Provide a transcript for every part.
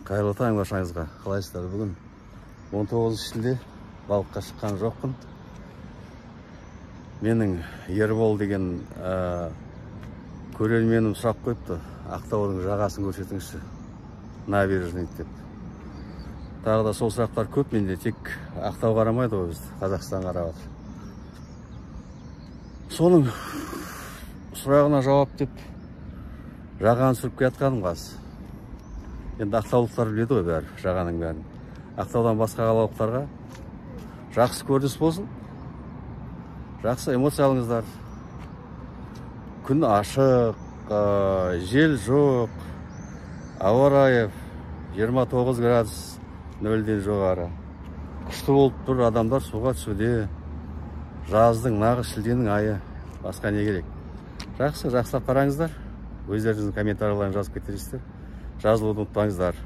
Қайырлы таң баршаңызға. Қалайсыздар? Бүгін 19 шілде, балыққа шыққан жоқпын. Менің Ербол деген көрерменім сұрақ қойыпты. Ақтаудың жағасын көрсетіңізші, набережный деп. Тағы да сол сұрақтар көп. Менде тек Ақтау қарамайды ғой, біз Қазақстан қарап жатыр. Соның сұрағына жауап деп жағаны сүріп келатқаным қаз. Енді ақтаулықтар біледі ғой бәрі, жағаның бәрін. Ақтаудан басқа қалалықтарға жақсы көрініс болсын, жақсы эмоция алыңыздар. Күн ашық, жел жоқ, ауа райы 29 градус 0-ден жоғары. Күшті болып тұр, адамдар суға түсуде. Жаздың, нағыз шілденің айы, басқа не керек? Жақсы, жақсылап қараңыздар. Өздеріңіздің комментарияларын жазып кетерсіздер. Жазылуды ұмытпаңыздар.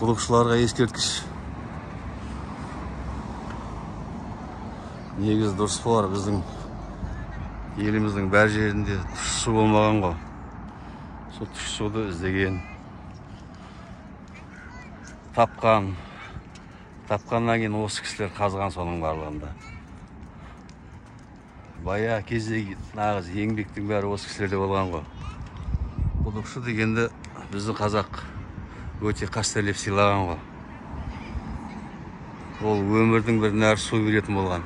Құдықшыларға ескерткіш. Негізі дұрыс болар, біздің еліміздің бәр жерінде тұщы су болмаған ғой. Сол тұщы суды іздеген, тапқаннан кейін осы кісілер қазған соның барлығында. Бая кездегі нағыз еңбектің бәрі осы кісілерде болған ғой. Құдықшы дегенді біздің қазақ өте қастерлеп сыйлаған ғой. Ол өмірдің бір нәр су беретін болған.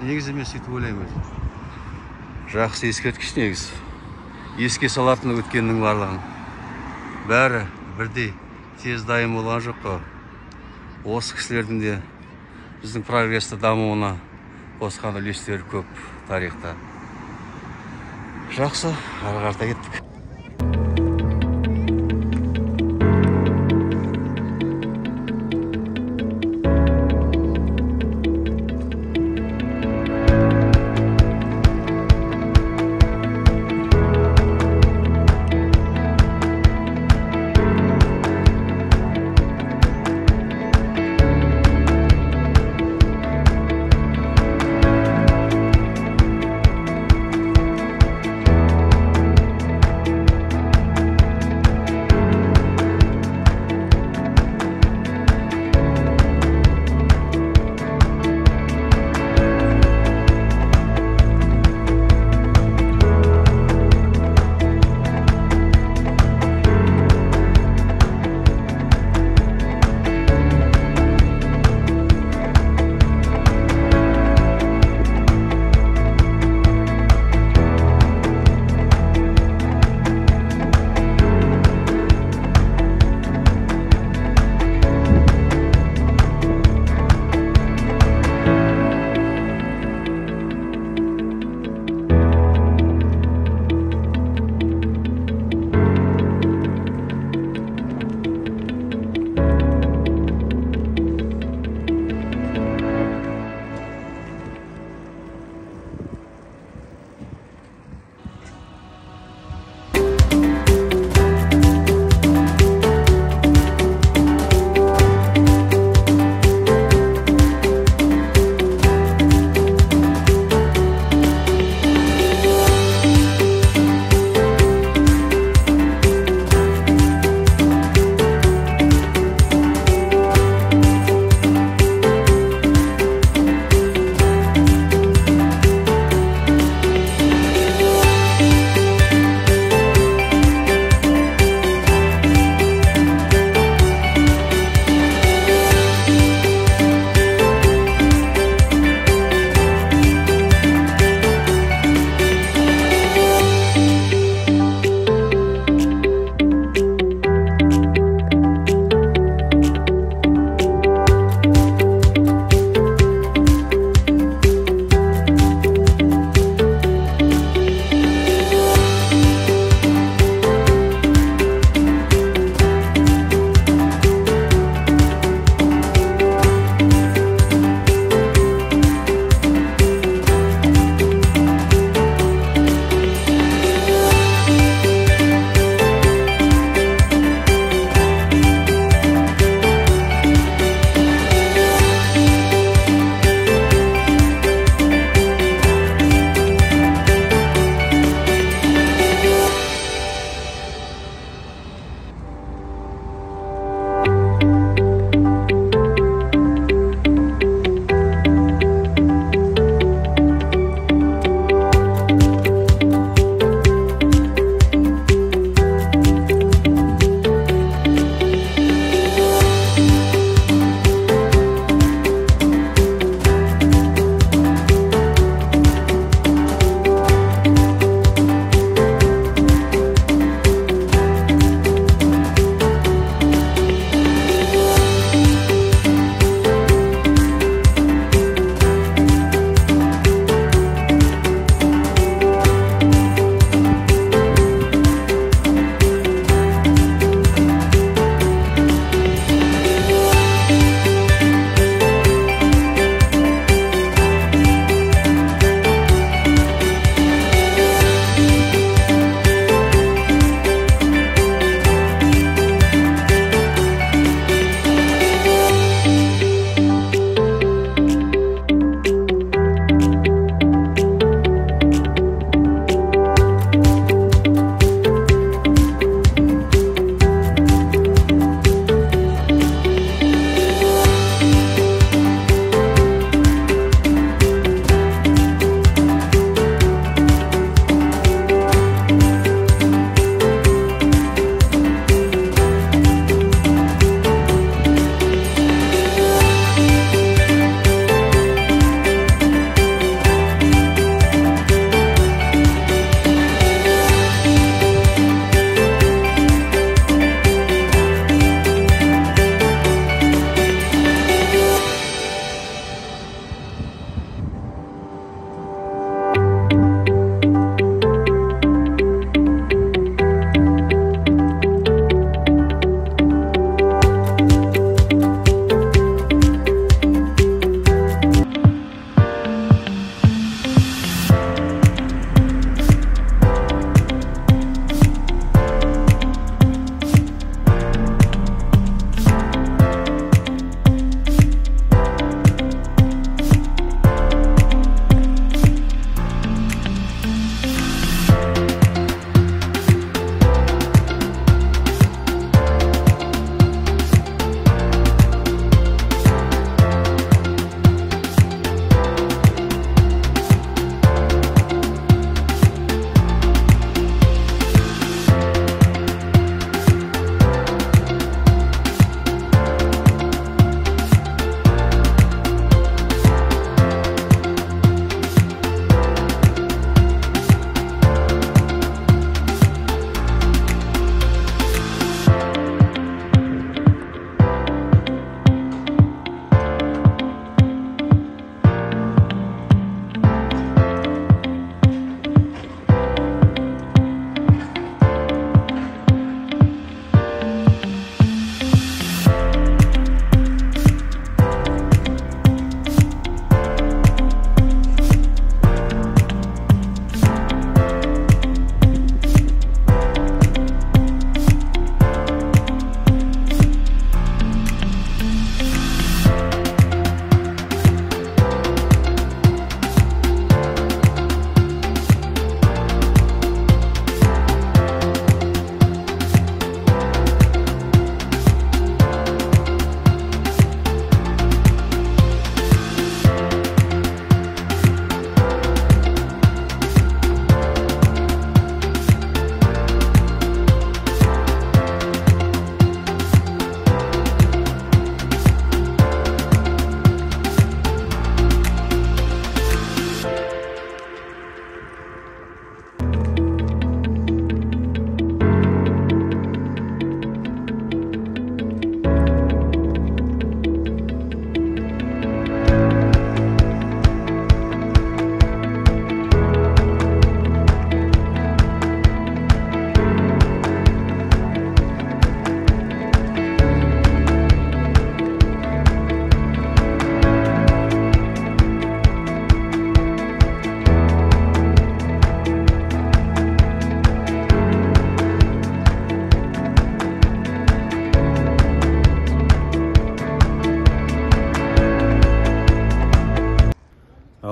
Негізі мен сөйтіп ойлаймын. Жақсы ескерткіш негіз. Еске салатын өткеннің барлығын. Бәрі бірдей тез дайын болған жоқ қой. Осы кісілердің де біздің прогресті дамуына қосқан үлестері көп тарихта. Жақсы, ары қарата кеттік.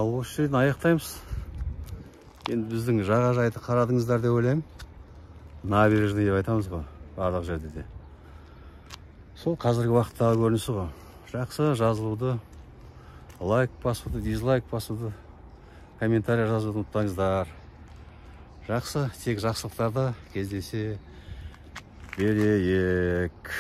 ал осы жерден аяқтаймыз. Енді біздің жағажайды қарадыңыздар деп ойлаймын. Набережный деп айтамыз ғой, барлық жерде де. Сол қазіргі уақыттағы көрінісі ғой. Жақсы жазылуды, лайк басуды, дизлайк басуды, комментарий жазуды ұмытпаңыздар. Жақсы, тек жақсылықтарда кездесе берейік.